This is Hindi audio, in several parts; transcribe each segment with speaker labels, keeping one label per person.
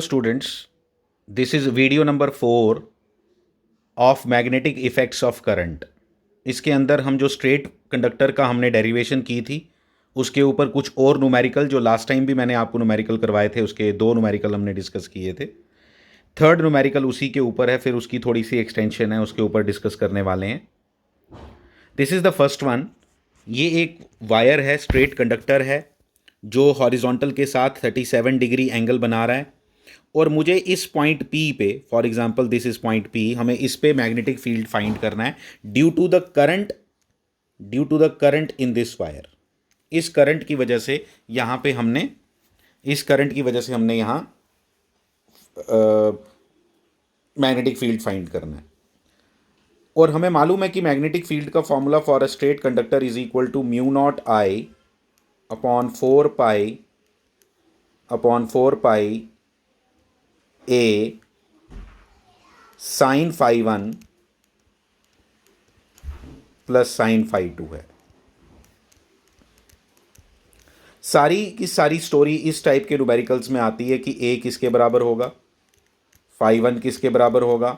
Speaker 1: Students, this is video number 4 of magnetic effects of current. इसके अंदर हम जो स्ट्रेट कंडक्टर का हमने डेरिवेशन की थी उसके ऊपर कुछ और न्यूमेरिकल, जो लास्ट टाइम भी मैंने आपको न्यूमेरिकल करवाए थे, उसके 2 न्यूमेरिकल हमने डिस्कस किए थे। थर्ड न्यूमेरिकल उसी के ऊपर है, फिर उसकी थोड़ी सी एक्सटेंशन है, उसके ऊपर डिस्कस करने वाले हैं। This is the first one. ये एक वायर है, स्ट्रेट कंडक्टर है, जो हॉरिजॉन्टल के साथ 37 डिग्री एंगल बना रहा है और मुझे इस पॉइंट P पे, for example this is point P, हमें इस पे मैग्नेटिक फील्ड फाइंड करना है due to the current in this wire. इस करंट की वजह से यहाँ पे हमने यहाँ मैग्नेटिक फील्ड फाइंड करना है। और हमें मालूम है कि मैग्नेटिक फील्ड का formula for a straight conductor is equal to mu naught I upon 4 pi A sine phi 1 plus sine phi 2 है। सारी की सारी स्टोरी इस टाइप के न्यूमेरिकल्स में आती है कि A किसके बराबर होगा, फाई 1 किसके बराबर होगा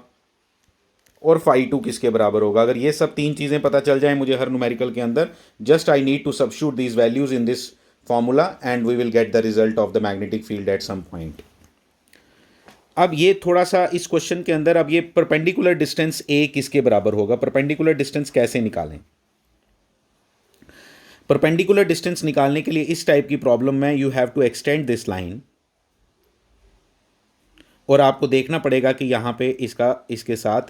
Speaker 1: और फाई 2 किसके बराबर होगा। अगर ये सब 3 चीज़ें पता चल जाए मुझे हर न्यूमेरिकल के अंदर, just I need to substitute these values in this formula and we will get the result of the magnetic field at some point. अब ये थोड़ा सा इस क्वेश्चन के अंदर, अब ये परपेंडिकुलर डिस्टेंस A किसके बराबर होगा, परपेंडिकुलर डिस्टेंस कैसे निकालें। परपेंडिकुलर डिस्टेंस निकालने के लिए इस टाइप की प्रॉब्लम में you have to extend this line और आपको देखना पड़ेगा कि यहाँ पे इसके साथ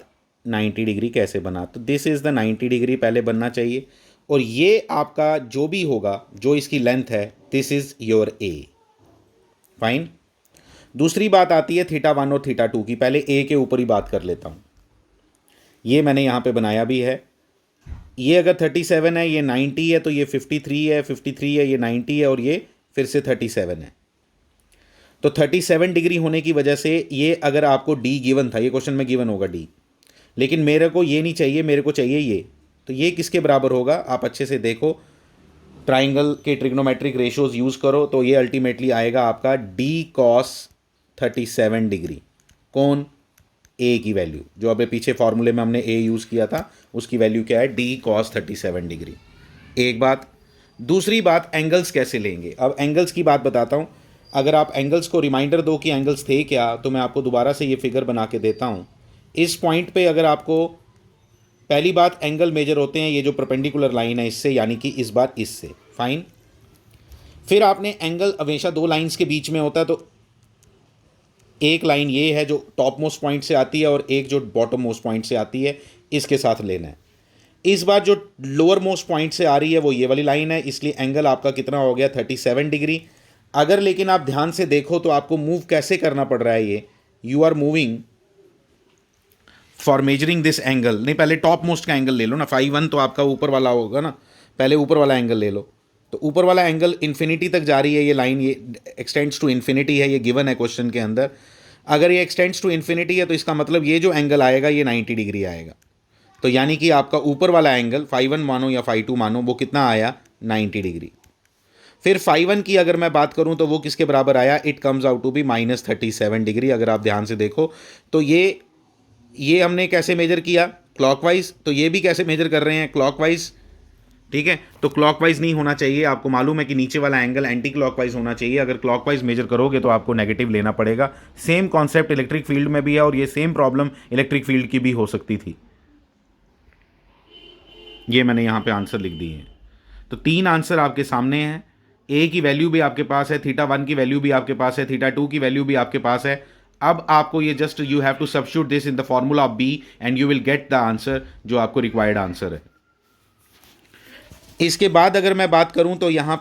Speaker 1: 90 डिग्री कैसे बना। तो दिस इज़ द 90 डिग्री पहले बनना चाहिए और ये आपका जो भी होगा, जो इसकी लेंथ है, this is your A। Fine. दूसरी बात आती है θ1 और θ2 की। पहले A के ऊपर ही बात कर लेता हूँ। ये मैंने यहाँ पे बनाया भी है। ये अगर 37 है, ये 90 है, तो ये 53 है, 53 है, ये 90 है और ये फिर से 37 है। तो 37 डिग्री होने की वजह से ये, अगर आपको D गिवन था, ये क्वेश्चन में गिवन होगा D, लेकिन मेरे को ये नहीं चाहिए, मेरे को चाहिए ये। तो ये किसके बराबर होगा, आप अच्छे से देखो, ट्राइंगल के ट्रिग्नोमेट्रिक रेशियोज यूज़ करो तो ये अल्टीमेटली आएगा आपका D cos 37 डिग्री। कौन? A की वैल्यू, जो अभी पीछे फॉर्मूले में हमने A यूज़ किया था, उसकी वैल्यू क्या है, D cos 37 डिग्री। एक बात। दूसरी बात, एंगल्स कैसे लेंगे। अब एंगल्स की बात बताता हूँ। अगर आप एंगल्स को रिमाइंडर दो कि एंगल्स थे क्या, तो मैं आपको दोबारा से ये फिगर बना के देता हूँ। इस पॉइंट पे अगर आपको, पहली बात, एंगल मेजर होते हैं ये जो परपेंडिकुलर लाइन है इससे, यानी कि इस बार इससे। फाइन। फिर आपने एंगल हमेशा 2 लाइन्स के बीच में होता है, तो एक लाइन ये है जो टॉप मोस्ट पॉइंट से आती है और एक जो बॉटम मोस्ट पॉइंट से आती है, इसके साथ लेना है। इस बार जो लोअर मोस्ट पॉइंट से आ रही है वो ये वाली लाइन है, इसलिए एंगल आपका कितना हो गया, 37 डिग्री। अगर लेकिन आप ध्यान से देखो तो आपको मूव कैसे करना पड़ रहा है, ये you are moving for measuring this angle. नहीं, पहले टॉप मोस्ट का एंगल ले लो ना, फाई 1 तो आपका ऊपर वाला होगा ना, पहले ऊपर वाला एंगल ले लो। तो ऊपर वाला एंगल इन्फिनिटी तक जा रही है ये लाइन, ये एक्सटेंड्स टू इन्फिनिटी है, ये गिवन है क्वेश्चन के अंदर। अगर ये एक्सटेंड्स टू इन्फिनिटी है तो इसका मतलब ये जो एंगल आएगा ये 90 डिग्री आएगा। तो यानी कि आपका ऊपर वाला एंगल, फाई 1 मानो या फाई 2 मानो, वो कितना आया, 90 डिग्री। फिर फाई 1 की अगर मैं बात करूं तो वो किसके बराबर आया, it comes out to be -37 degree. अगर आप ध्यान से देखो तो ये हमने कैसे मेजर किया, क्लॉकवाइज। तो ये भी कैसे मेजर कर रहे हैं, क्लॉकवाइज। ठीक है, तो क्लॉकवाइज नहीं होना चाहिए, आपको मालूम है कि नीचे वाला एंगल एंटी क्लॉकवाइज होना चाहिए। अगर क्लॉकवाइज मेजर करोगे तो आपको नेगेटिव लेना पड़ेगा। सेम कॉन्सेप्ट इलेक्ट्रिक फील्ड में भी है और ये सेम प्रॉब्लम इलेक्ट्रिक फील्ड की भी हो सकती थी। ये मैंने यहाँ पे आंसर लिख दिए हैं। तो 3 आंसर आपके सामने हैं। A की वैल्यू भी आपके पास है, θ1 की वैल्यू भी आपके पास है, θ2 की वैल्यू भी आपके पास है। अब आपको ये just you have to substitute this in the formula of B and you will get the answer जो आपको रिक्वायर्ड आंसर है। इसके बाद अगर मैं बात करूं तो यहाँ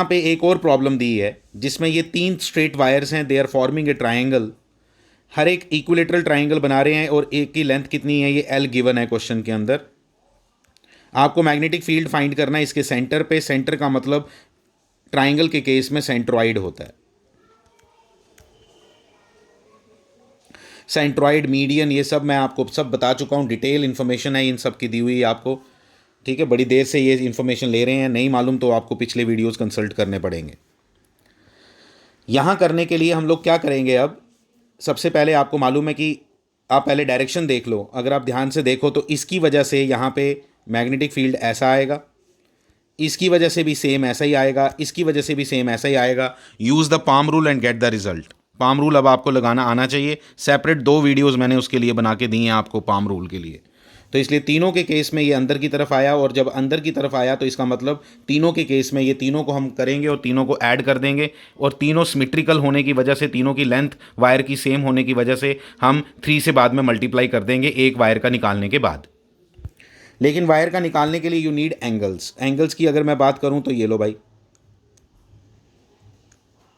Speaker 1: पे एक और प्रॉब्लम दी है जिसमें ये 3 स्ट्रेट वायर्स हैं, they are forming a triangle. हर एक इक्विलेटरल ट्राइंगल बना रहे हैं और एक की लेंथ कितनी है, ये L गिवन है क्वेश्चन के अंदर। आपको मैग्नेटिक फील्ड फाइंड करना है इसके सेंटर पे। सेंटर का मतलब ट्राइंगल के केस में सेंट्रॉइड होता है। सेंट्रॉइड, मीडियन, ये सब मैं आपको सब बता चुका हूँ, डिटेल इन्फॉर्मेशन है इन सब की दी हुई आपको। ठीक है, बड़ी देर से ये इन्फॉर्मेशन ले रहे हैं, नहीं मालूम तो आपको पिछले वीडियोस कंसल्ट करने पड़ेंगे। यहाँ करने के लिए हम लोग क्या करेंगे अब, सबसे पहले आपको मालूम है कि आप पहले डायरेक्शन देख लो। अगर आप ध्यान से देखो तो इसकी वजह से यहाँ पे मैग्नेटिक फील्ड ऐसा आएगा, इसकी वजह से भी सेम ऐसा ही आएगा, इसकी वजह से भी सेम ऐसा ही आएगा। Use the palm rule and gate the result. Palm rule अब आपको लगाना आना चाहिए। सेपरेट 2 वीडियोस मैंने उसके लिए बना के दी हैं आपको पाम रूल के लिए। तो इसलिए तीनों के केस में ये अंदर की तरफ आया, और जब अंदर की तरफ आया तो इसका मतलब तीनों के केस में ये तीनों को हम करेंगे और तीनों को ऐड कर देंगे, और तीनों सिमेट्रिकल होने की वजह से, तीनों की लेंथ वायर की सेम होने की वजह से हम 3 से बाद में मल्टीप्लाई कर देंगे एक वायर का निकालने के बाद। लेकिन वायर का निकालने के लिए यू नीड एंगल्स। एंगल्स की अगर मैं बात करूं तो ये लो भाई,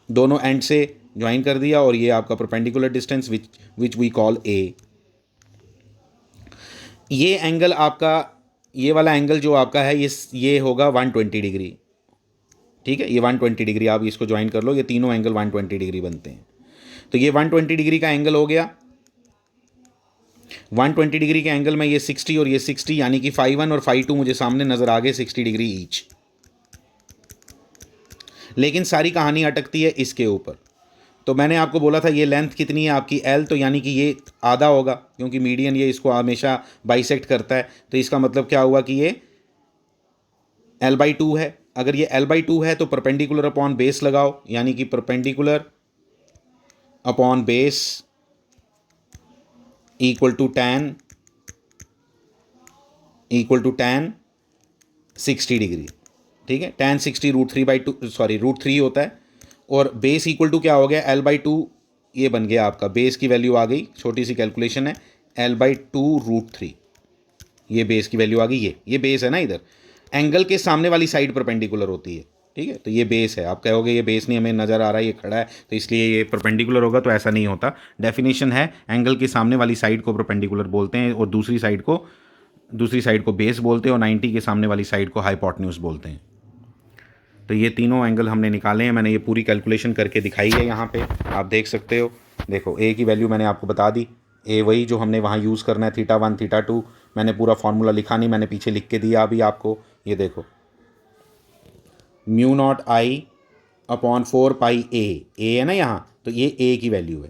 Speaker 1: दोनों एंड से ज्वाइन कर दिया, और ये आपका perpendicular distance which we call A. ये एंगल आपका, ये वाला एंगल जो आपका है ये होगा 120 डिग्री। ठीक है, ये 120 डिग्री आप इसको ज्वाइन कर लो, ये तीनों एंगल 120 डिग्री बनते हैं। तो ये 120 डिग्री का एंगल हो गया। 120 डिग्री के एंगल में ये 60 और ये 60, यानी कि φ1 और φ2 मुझे सामने नज़र आ गए 60 डिग्री ईच। लेकिन सारी कहानी अटकती है इसके ऊपर। तो मैंने आपको बोला था ये लेंथ कितनी है आपकी L, तो यानी कि ये आधा होगा, क्योंकि मीडियन ये इसको हमेशा बाइसेक्ट करता है। तो इसका मतलब क्या हुआ कि ये L/2 है। अगर ये L/2 है तो परपेंडिकुलर अपॉन बेस लगाओ, यानी कि perpendicular upon base equal to tan 60 degree. ठीक है, tan 60 √3 होता है, और बेस इक्वल टू क्या हो गया, L/2। ये बन गया आपका, बेस की वैल्यू आ गई, छोटी सी कैलकुलेशन है, L/2 √3। ये बेस की वैल्यू आ गई। ये बेस है ना, इधर एंगल के सामने वाली साइड परपेंडिकुलर होती है। ठीक है, तो ये बेस है। आप कहोगे ये बेस नहीं हमें नज़र आ रहा है, ये खड़ा है, तो इसलिए ये परपेंडिकुलर होगा, तो ऐसा नहीं होता। डेफिनेशन है, एंगल के सामने वाली साइड को परपेंडिकुलर बोलते हैं, और दूसरी साइड को बेस बोलते हैं, और 90 के सामने वाली साइड को हाइपोटेन्यूज बोलते हैं। तो ये तीनों एंगल हमने निकाले हैं। मैंने ये पूरी कैलकुलेशन करके दिखाई है, यहाँ पे आप देख सकते हो। देखो ए की वैल्यू मैंने आपको बता दी, ए वही जो हमने वहाँ यूज़ करना है, θ1 θ2। मैंने पूरा फार्मूला लिखा नहीं, मैंने पीछे लिख के दिया अभी आपको। ये देखो, μ0I/4πA, ए है ना यहाँ, तो ये ए की वैल्यू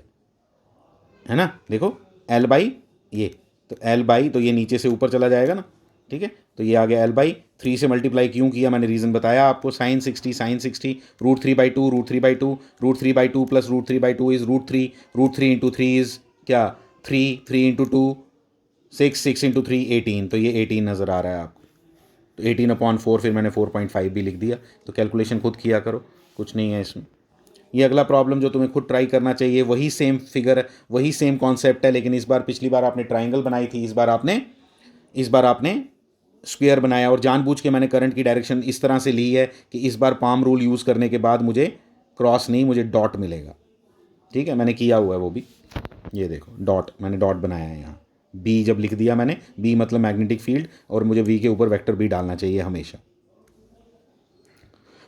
Speaker 1: है ना। देखो L/, ये तो L/, तो ये नीचे से ऊपर चला जाएगा ना। ठीक है, तो ये आ गया L/3 से मल्टीप्लाई क्यों किया, मैंने रीज़न बताया आपको। sin 60 √3/2 √3/2 √3/2 plus √3/2 is √3, √3 into 3 is क्या, 3, 3 इंटू 2 6, 6 इंटू 3 18। तो ये 18 नज़र आ रहा है आपको। तो 18/4, फिर मैंने 4.5 भी लिख दिया। तो कैलकुलेशन खुद किया करो, कुछ नहीं है इसमें। ये अगला प्रॉब्लम जो तुम्हें खुद ट्राई करना चाहिए, वही सेम फिगर, वही सेम कॉन्सेप्ट है, लेकिन इस बार, पिछली बार आपने ट्राइंगल बनाई थी, इस बार आपने स्क्वायर बनाया। और जानबूझ के मैंने करंट की डायरेक्शन इस तरह से ली है कि इस बार पाम रूल यूज़ करने के बाद मुझे क्रॉस नहीं, मुझे डॉट मिलेगा। ठीक है, मैंने किया हुआ है वो भी। ये देखो डॉट, मैंने डॉट बनाया है यहाँ। बी जब लिख दिया मैंने, बी मतलब मैग्नेटिक फील्ड, और मुझे वी के ऊपर वेक्टर बी डालना चाहिए हमेशा।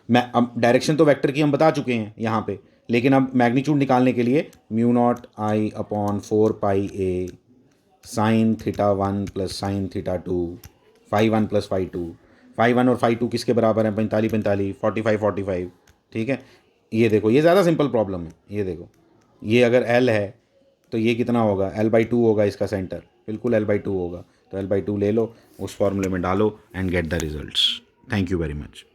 Speaker 1: मैं अब डायरेक्शन तो वेक्टर की हम बता चुके हैं यहाँ पे, लेकिन अब मैग्नीट्यूड निकालने के लिए μ0I/4πA sin θ1 plus sin θ2 φ1 plus φ2। φ1 और φ2 किसके बराबर हैं, 45 45, 45 45। ठीक है, ये देखो, ये ज़्यादा सिंपल प्रॉब्लम है। ये देखो, ये अगर L है तो ये कितना होगा, L/2 होगा, इसका सेंटर बिल्कुल L/2 होगा। तो L/2 ले लो, उस फॉर्मूले में डालो and get the results. Thank you very much.